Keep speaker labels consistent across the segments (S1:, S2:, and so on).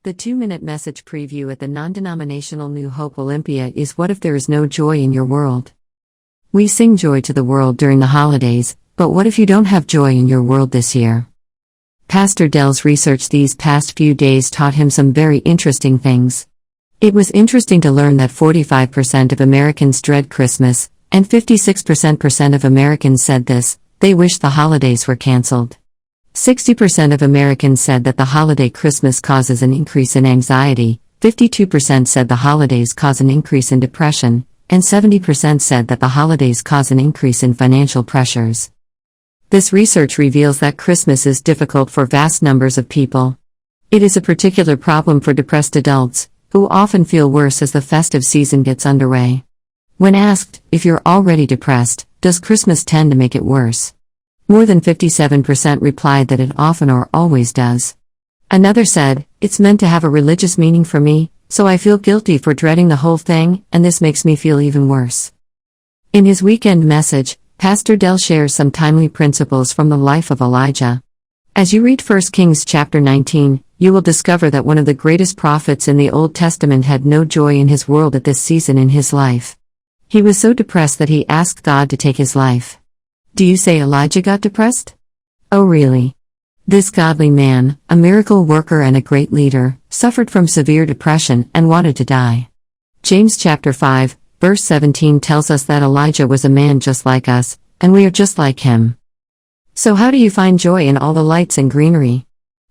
S1: The 2-minute message preview at the non-denominational New Hope Olympia is: what if there is no joy in your world? We sing joy to the world during the holidays, but what if you don't have joy in your world this year? Pastor Dell's research these past few days taught him some very interesting things. It was interesting to learn that 45% of Americans dread Christmas, and 56% of Americans said this: they wish the holidays were canceled. 60% of Americans said that the holiday Christmas causes an increase in anxiety, 52% said the holidays cause an increase in depression, and 70% said that the holidays cause an increase in financial pressures. This research reveals that Christmas is difficult for vast numbers of people. It is a particular problem for depressed adults, who often feel worse as the festive season gets underway. When asked, if you're already depressed, does Christmas tend to make it worse? More than 57% replied that it often or always does. Another said, it's meant to have a religious meaning for me, so I feel guilty for dreading the whole thing, and this makes me feel even worse. In his weekend message, Pastor Dell shares some timely principles from the life of Elijah. As you read 1 Kings chapter 19, you will discover that one of the greatest prophets in the Old Testament had no joy in his world at this season in his life. He was so depressed that he asked God to take his life. Do you say Elijah got depressed? Oh really? This godly man, a miracle worker and a great leader, suffered from severe depression and wanted to die. James chapter 5, verse 17 tells us that Elijah was a man just like us, and we are just like him. So how do you find joy in all the lights and greenery?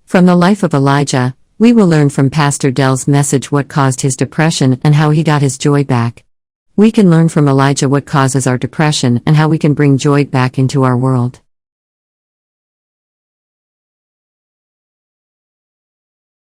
S1: From the life of Elijah, we will learn from Pastor Dell's message what caused his depression and how he got his joy back. We can learn from Elijah what causes our depression and how we can bring joy back into our world.